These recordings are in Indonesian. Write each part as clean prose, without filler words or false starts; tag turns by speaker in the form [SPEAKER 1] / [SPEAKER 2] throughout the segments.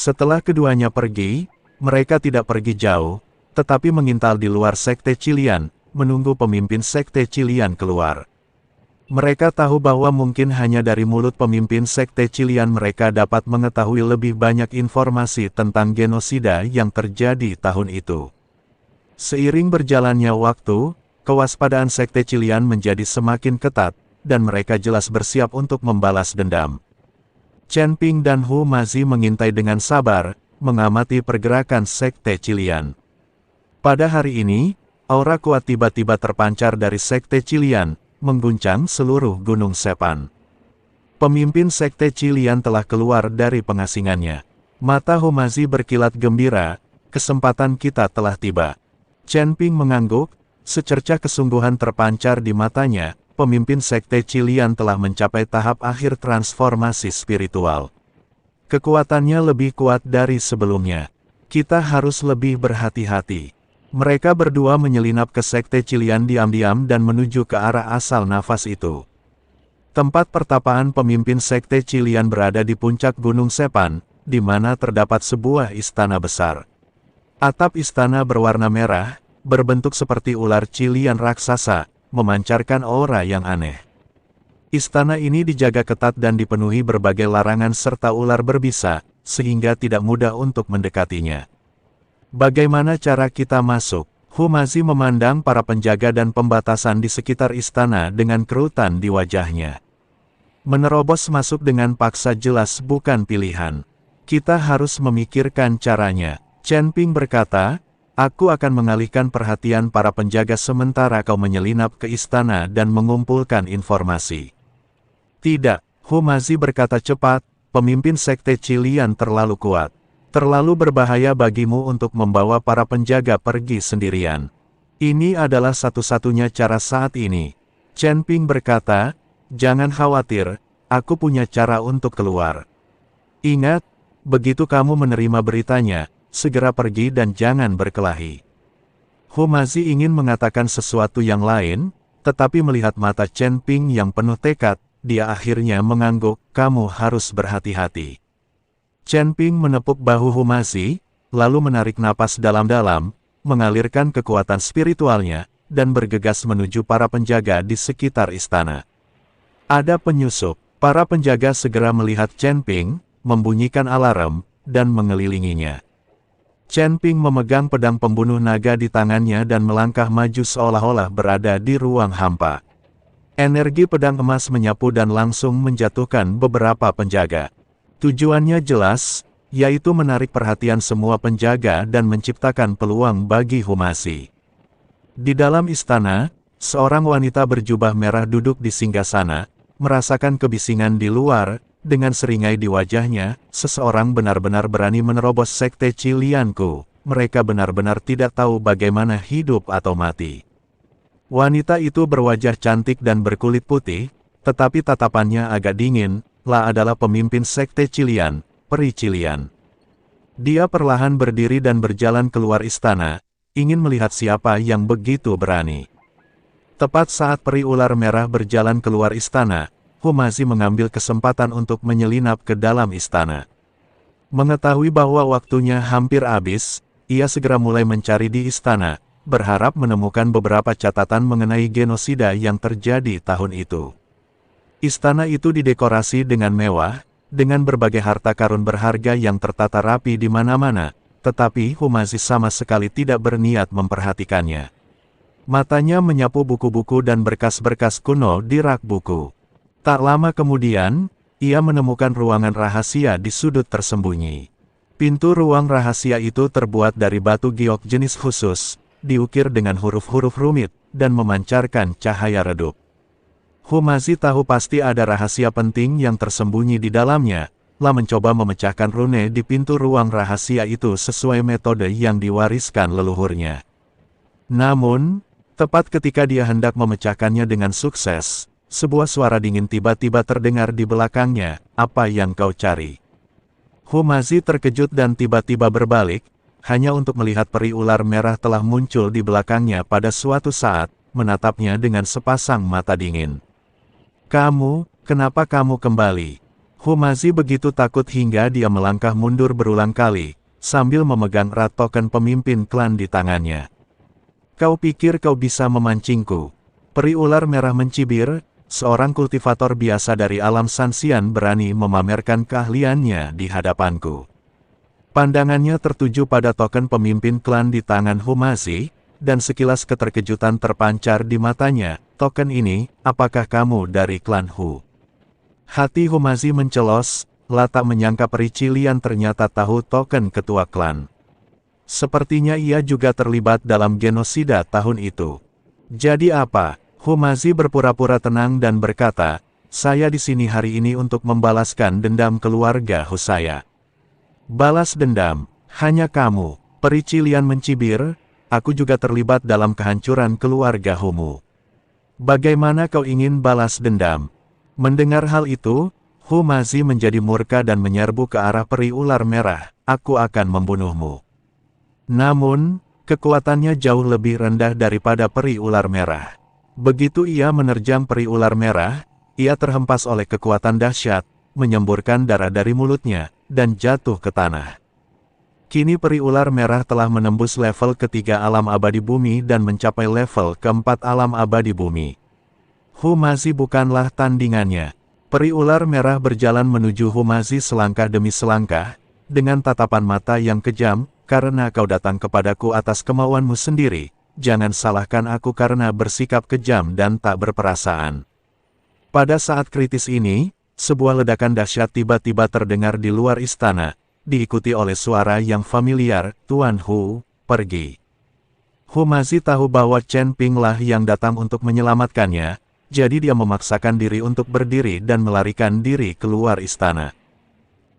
[SPEAKER 1] Setelah keduanya pergi, mereka tidak pergi jauh, tetapi mengintal di luar Sekte Qilian, menunggu pemimpin Sekte Qilian keluar. Mereka tahu bahwa mungkin hanya dari mulut pemimpin Sekte Qilian mereka dapat mengetahui lebih banyak informasi tentang genosida yang terjadi tahun itu. Seiring berjalannya waktu, kewaspadaan Sekte Qilian menjadi semakin ketat, dan mereka jelas bersiap untuk membalas dendam. Chen Ping dan Hu Mazi mengintai dengan sabar, mengamati pergerakan Sekte Qilian. Pada hari ini, aura kuat tiba-tiba terpancar dari Sekte Qilian, mengguncang seluruh Gunung Sepan. Pemimpin Sekte Qilian telah keluar dari pengasingannya. Mata Hu Mazi berkilat gembira, kesempatan kita telah tiba. Chen Ping mengangguk, secercah kesungguhan terpancar di matanya. Pemimpin Sekte Qilian telah mencapai tahap akhir transformasi spiritual. Kekuatannya lebih kuat dari sebelumnya. Kita harus lebih berhati-hati. Mereka berdua menyelinap ke Sekte Qilian diam-diam dan menuju ke arah asal nafas itu. Tempat pertapaan pemimpin Sekte Qilian berada di puncak Gunung Sepan, di mana terdapat sebuah istana besar. Atap istana berwarna merah, berbentuk seperti ular Qilian raksasa, memancarkan aura yang aneh. Istana ini dijaga ketat dan dipenuhi berbagai larangan serta ular berbisa, sehingga tidak mudah untuk mendekatinya. Bagaimana cara kita masuk? Hu Mazi memandang para penjaga dan pembatasan di sekitar istana dengan kerutan di wajahnya. Menerobos masuk dengan paksa jelas bukan pilihan. Kita harus memikirkan caranya. Chen Ping berkata, aku akan mengalihkan perhatian para penjaga sementara kau menyelinap ke istana dan mengumpulkan informasi. Tidak, Hu Mazi berkata cepat, pemimpin Sekte Qilian terlalu kuat. Terlalu berbahaya bagimu untuk membawa para penjaga pergi sendirian. Ini adalah satu-satunya cara saat ini. Chen Ping berkata, jangan khawatir, aku punya cara untuk keluar. Ingat, begitu kamu menerima beritanya, segera pergi dan jangan berkelahi. Hu Mazi ingin mengatakan sesuatu yang lain, tetapi melihat mata Chen Ping yang penuh tekad, dia akhirnya mengangguk, kamu harus berhati-hati. Chen Ping menepuk bahu Hu Mazi, lalu menarik napas dalam-dalam, mengalirkan kekuatan spiritualnya, dan bergegas menuju para penjaga di sekitar istana. Ada penyusup, para penjaga segera melihat Chen Ping, membunyikan alarm, dan mengelilinginya. Chen Ping memegang pedang pembunuh naga di tangannya dan melangkah maju seolah-olah berada di ruang hampa. Energi pedang emas menyapu dan langsung menjatuhkan beberapa penjaga. Tujuannya jelas, yaitu menarik perhatian semua penjaga dan menciptakan peluang bagi Hu Mazi. Di dalam istana, seorang wanita berjubah merah duduk di singgasana, merasakan kebisingan di luar. Dengan seringai di wajahnya, seseorang benar-benar berani menerobos Sekte Qilianku. Mereka benar-benar tidak tahu bagaimana hidup atau mati. Wanita itu berwajah cantik dan berkulit putih, tetapi tatapannya agak dingin. Lah adalah pemimpin Sekte Qilian, Peri Qilian. Dia perlahan berdiri dan berjalan keluar istana, ingin melihat siapa yang begitu berani. Tepat saat peri ular merah berjalan keluar istana, Hu Mazi mengambil kesempatan untuk menyelinap ke dalam istana. Mengetahui bahwa waktunya hampir habis, ia segera mulai mencari di istana, berharap menemukan beberapa catatan mengenai genosida yang terjadi tahun itu. Istana itu didekorasi dengan mewah, dengan berbagai harta karun berharga yang tertata rapi di mana-mana, tetapi Hu Mazi sama sekali tidak berniat memperhatikannya. Matanya menyapu buku-buku dan berkas-berkas kuno di rak buku. Tak lama kemudian, ia menemukan ruangan rahasia di sudut tersembunyi. Pintu ruang rahasia itu terbuat dari batu giok jenis khusus, diukir dengan huruf-huruf rumit, dan memancarkan cahaya redup. Hu Mazi tahu pasti ada rahasia penting yang tersembunyi di dalamnya, lah mencoba memecahkan rune di pintu ruang rahasia itu sesuai metode yang diwariskan leluhurnya. Namun, tepat ketika dia hendak memecahkannya dengan sukses, sebuah suara dingin tiba-tiba terdengar di belakangnya, apa yang kau cari? Hu Mazi terkejut dan tiba-tiba berbalik, hanya untuk melihat peri ular merah telah muncul di belakangnya pada suatu saat, menatapnya dengan sepasang mata dingin. Kamu, kenapa kamu kembali? Humazi begitu takut hingga dia melangkah mundur berulang kali, sambil memegang erat token pemimpin klan di tangannya. Kau pikir kau bisa memancingku? Peri ular merah mencibir, seorang kultivator biasa dari alam Sanxian berani memamerkan keahliannya di hadapanku. Pandangannya tertuju pada token pemimpin klan di tangan Humazi, dan sekilas keterkejutan terpancar di matanya. Token ini, apakah kamu dari klan Hu? Hati Humazi mencelos, tak menyangka peri Qilian ternyata tahu token ketua klan. Sepertinya ia juga terlibat dalam genosida tahun itu. Jadi apa? Humazi berpura-pura tenang dan berkata, saya di sini hari ini untuk membalaskan dendam keluarga Hu saya. Balas dendam? Hanya kamu? Peri Qilian mencibir, aku juga terlibat dalam kehancuran keluarga Humu. Bagaimana kau ingin balas dendam? Mendengar hal itu, Humazi menjadi murka dan menyerbu ke arah peri ular merah, aku akan membunuhmu. Namun, kekuatannya jauh lebih rendah daripada peri ular merah. Begitu ia menerjang peri ular merah, ia terhempas oleh kekuatan dahsyat, menyemburkan darah dari mulutnya, dan jatuh ke tanah. Kini peri ular merah telah menembus level ketiga alam abadi bumi dan mencapai level keempat alam abadi bumi. Humazi bukanlah tandingannya. Peri ular merah berjalan menuju Humazi selangkah demi selangkah, dengan tatapan mata yang kejam, karena kau datang kepadaku atas kemauanmu sendiri, jangan salahkan aku karena bersikap kejam dan tak berperasaan. Pada saat kritis ini, sebuah ledakan dahsyat tiba-tiba terdengar di luar istana, diikuti oleh suara yang familiar, Tuan Hu, pergi. Humazi tahu bahwa Chen Ping lah yang datang untuk menyelamatkannya, jadi dia memaksakan diri untuk berdiri dan melarikan diri keluar istana.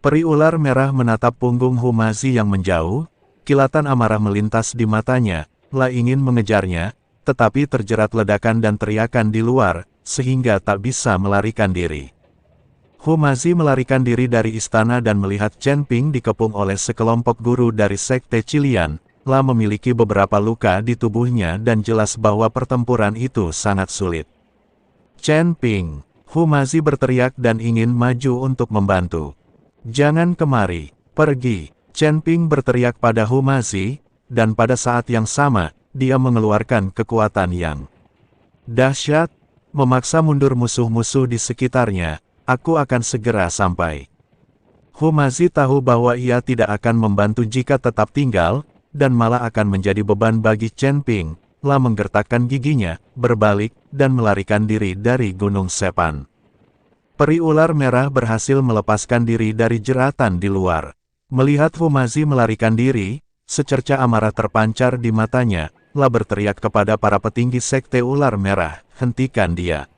[SPEAKER 1] Peri ular merah menatap punggung Humazi yang menjauh, kilatan amarah melintas di matanya, ingin mengejarnya, tetapi terjerat ledakan dan teriakan di luar, sehingga tak bisa melarikan diri. Humazi melarikan diri dari istana dan melihat Chen Ping dikepung oleh sekelompok guru dari Sekte Qilian, memiliki beberapa luka di tubuhnya dan jelas bahwa pertempuran itu sangat sulit. Chen Ping, Humazi berteriak dan ingin maju untuk membantu. Jangan kemari, pergi. Chen Ping berteriak pada Humazi, dan pada saat yang sama, dia mengeluarkan kekuatan yang dahsyat, memaksa mundur musuh-musuh di sekitarnya. Aku akan segera sampai. Humazi tahu bahwa ia tidak akan membantu jika tetap tinggal, dan malah akan menjadi beban bagi Chen Ping. Menggertakkan giginya, berbalik, dan melarikan diri dari Gunung Sepan. Peri ular merah berhasil melepaskan diri dari jeratan di luar. Melihat Humazi melarikan diri, secerca amarah terpancar di matanya, berteriak kepada para petinggi Sekte Ular Merah, hentikan dia.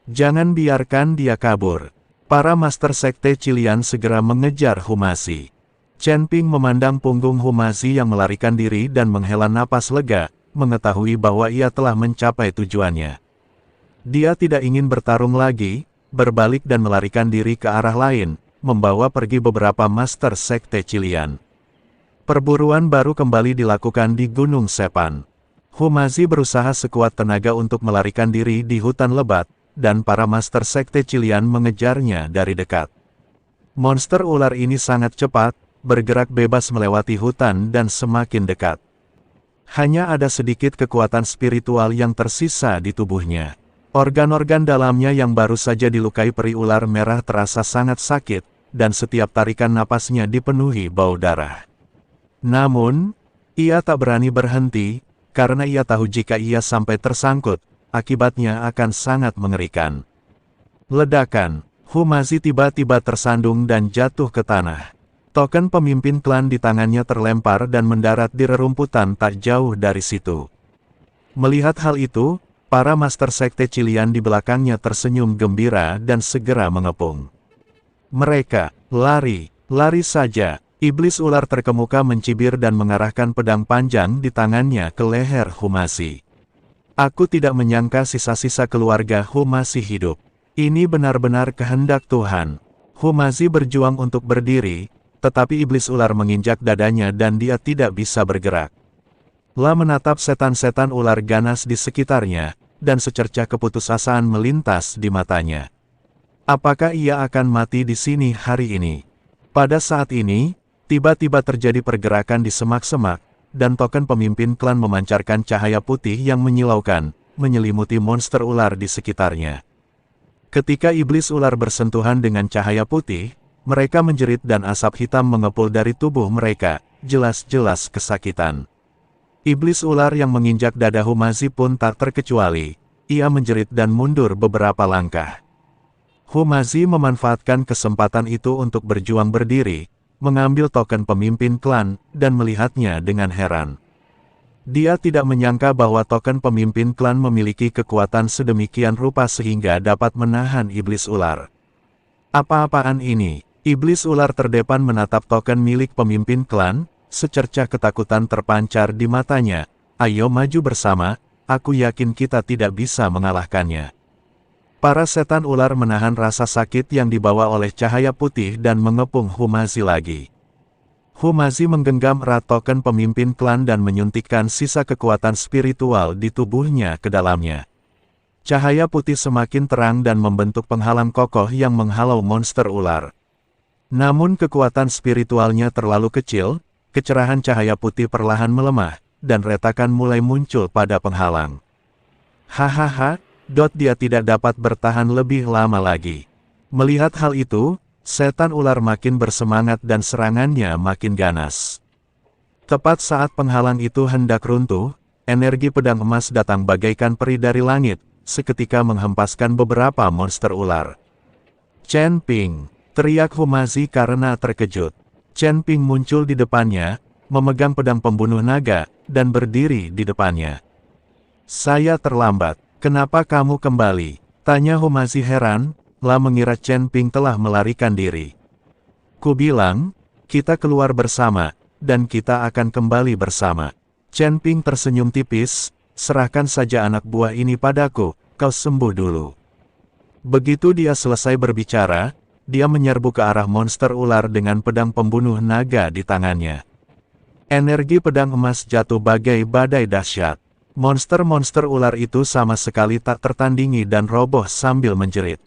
[SPEAKER 1] Jangan biarkan dia kabur. Para Master Sekte Qilian segera mengejar Humazi. Chen Ping memandang punggung Humazi yang melarikan diri dan menghela napas lega, mengetahui bahwa ia telah mencapai tujuannya. Dia tidak ingin bertarung lagi, berbalik dan melarikan diri ke arah lain, membawa pergi beberapa Master Sekte Qilian. Perburuan baru kembali dilakukan di Gunung Sepan. Humazi berusaha sekuat tenaga untuk melarikan diri di hutan lebat, dan para Master Sekte Qilian mengejarnya dari dekat. Monster ular ini sangat cepat, bergerak bebas melewati hutan dan semakin dekat. Hanya ada sedikit kekuatan spiritual yang tersisa di tubuhnya. Organ-organ dalamnya yang baru saja dilukai peri ular merah terasa sangat sakit, dan setiap tarikan napasnya dipenuhi bau darah. Namun, ia tak berani berhenti, karena ia tahu jika ia sampai tersangkut, akibatnya akan sangat mengerikan. Ledakan, Humazi tiba-tiba tersandung dan jatuh ke tanah. Token pemimpin klan di tangannya terlempar dan mendarat di rerumputan tak jauh dari situ. Melihat hal itu, para Master Sekte Qilian di belakangnya tersenyum gembira dan segera mengepung. Mereka, lari saja. Iblis ular terkemuka mencibir dan mengarahkan pedang panjang di tangannya ke leher Humazi. Aku tidak menyangka sisa-sisa keluarga Humazi hidup. Ini benar-benar kehendak Tuhan. Humazi berjuang untuk berdiri, tetapi iblis ular menginjak dadanya dan dia tidak bisa bergerak. Menatap setan-setan ular ganas di sekitarnya, dan secercah keputusasaan melintas di matanya. Apakah ia akan mati di sini hari ini? Pada saat ini, tiba-tiba terjadi pergerakan di semak-semak, dan token pemimpin klan memancarkan cahaya putih yang menyilaukan, menyelimuti monster ular di sekitarnya. Ketika iblis ular bersentuhan dengan cahaya putih, mereka menjerit dan asap hitam mengepul dari tubuh mereka, jelas-jelas kesakitan. Iblis ular yang menginjak dada Humazi pun tak terkecuali, ia menjerit dan mundur beberapa langkah. Humazi memanfaatkan kesempatan itu untuk berjuang berdiri, mengambil token pemimpin klan, dan melihatnya dengan heran. Dia tidak menyangka bahwa token pemimpin klan memiliki kekuatan sedemikian rupa sehingga dapat menahan iblis ular. Apa-apaan ini? Iblis ular terdepan menatap token milik pemimpin klan, secercah ketakutan terpancar di matanya. Ayo maju bersama, aku yakin kita tidak bisa mengalahkannya. Para setan ular menahan rasa sakit yang dibawa oleh cahaya putih dan mengepung Humazi lagi. Humazi menggenggam erat token pemimpin klan dan menyuntikkan sisa kekuatan spiritual di tubuhnya ke dalamnya. Cahaya putih semakin terang dan membentuk penghalang kokoh yang menghalau monster ular. Namun kekuatan spiritualnya terlalu kecil, kecerahan cahaya putih perlahan melemah, dan retakan mulai muncul pada penghalang. Hahaha, dia tidak dapat bertahan lebih lama lagi. Melihat hal itu, setan ular makin bersemangat dan serangannya makin ganas. Tepat saat penghalang itu hendak runtuh, energi pedang emas datang bagaikan peri dari langit, seketika menghempaskan beberapa monster ular. Chen Ping, teriak Humazi karena terkejut. Chen Ping muncul di depannya, memegang pedang pembunuh naga, dan berdiri di depannya. Saya terlambat, kenapa kamu kembali? Tanya Humazi heran. Lah mengira Chen Ping telah melarikan diri. Ku bilang, kita keluar bersama, dan kita akan kembali bersama. Chen Ping tersenyum tipis, serahkan saja anak buah ini padaku, kau sembuh dulu. Begitu dia selesai berbicara, dia menyerbu ke arah monster ular dengan pedang pembunuh naga di tangannya. Energi pedang emas jatuh bagai badai dahsyat. Monster-monster ular itu sama sekali tak tertandingi dan roboh sambil menjerit.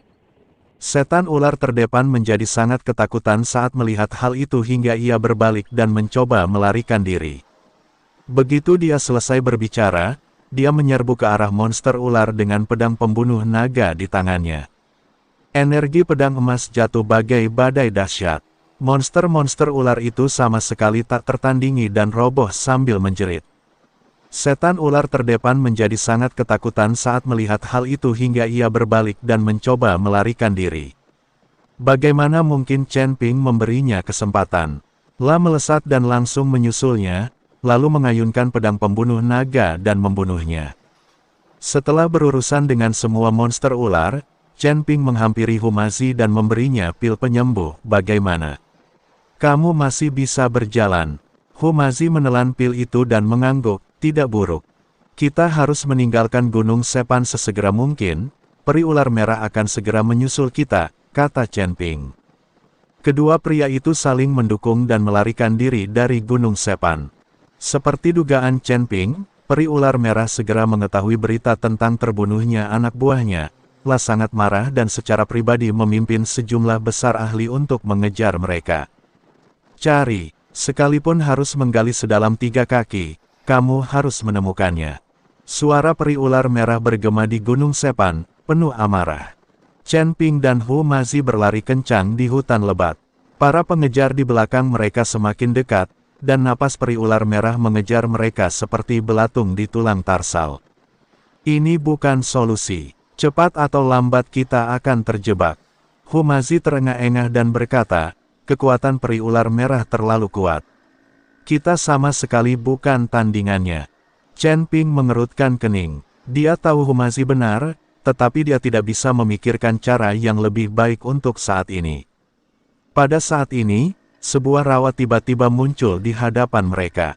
[SPEAKER 1] Setan ular terdepan menjadi sangat ketakutan saat melihat hal itu hingga ia berbalik dan mencoba melarikan diri. Begitu dia selesai berbicara, dia menyerbu ke arah monster ular dengan pedang pembunuh naga di tangannya. Energi pedang emas jatuh bagai badai dahsyat. Monster-monster ular itu sama sekali tak tertandingi dan roboh sambil menjerit. Setan ular terdepan menjadi sangat ketakutan saat melihat hal itu hingga ia berbalik dan mencoba melarikan diri. Bagaimana mungkin Chen Ping memberinya kesempatan? Lah melesat dan langsung menyusulnya, lalu mengayunkan pedang pembunuh naga dan membunuhnya. Setelah berurusan dengan semua monster ular, Chen Ping menghampiri Humazi dan memberinya pil penyembuh. Bagaimana? Kamu masih bisa berjalan. Humazi menelan pil itu dan mengangguk. Tidak buruk. Kita harus meninggalkan Gunung Sepan sesegera mungkin, peri ular merah akan segera menyusul kita, kata Chen Ping. Kedua pria itu saling mendukung dan melarikan diri dari Gunung Sepan. Seperti dugaan Chen Ping, peri ular merah segera mengetahui berita tentang terbunuhnya anak buahnya, lah sangat marah dan secara pribadi memimpin sejumlah besar ahli untuk mengejar mereka. Cari, sekalipun harus menggali sedalam 3 kaki. Kamu harus menemukannya. Suara peri ular merah bergema di Gunung Sepan, penuh amarah. Chen Ping dan Humazi berlari kencang di hutan lebat. Para pengejar di belakang mereka semakin dekat, dan napas peri ular merah mengejar mereka seperti belatung di tulang tarsal. Ini bukan solusi. Cepat atau lambat kita akan terjebak. Humazi terengah-engah dan berkata, kekuatan peri ular merah terlalu kuat. Kita sama sekali bukan tandingannya. Chen Ping mengerutkan kening. Dia tahu Humazi benar, tetapi dia tidak bisa memikirkan cara yang lebih baik untuk saat ini. Pada saat ini, sebuah rawa tiba-tiba muncul di hadapan mereka.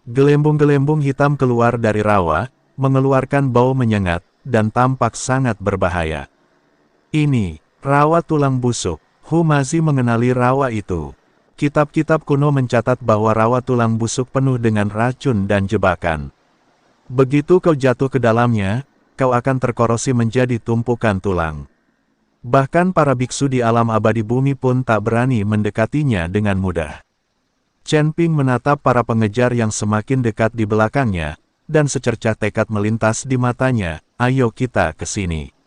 [SPEAKER 1] Gelembung-gelembung hitam keluar dari rawa, mengeluarkan bau menyengat, dan tampak sangat berbahaya. Ini, rawa tulang busuk. Humazi mengenali rawa itu. Kitab-kitab kuno mencatat bahwa rawa tulang busuk penuh dengan racun dan jebakan. Begitu kau jatuh ke dalamnya, kau akan terkorosi menjadi tumpukan tulang. Bahkan para biksu di alam abadi bumi pun tak berani mendekatinya dengan mudah. Chen Ping menatap para pengejar yang semakin dekat di belakangnya, dan secercah tekad melintas di matanya, ayo kita ke sini.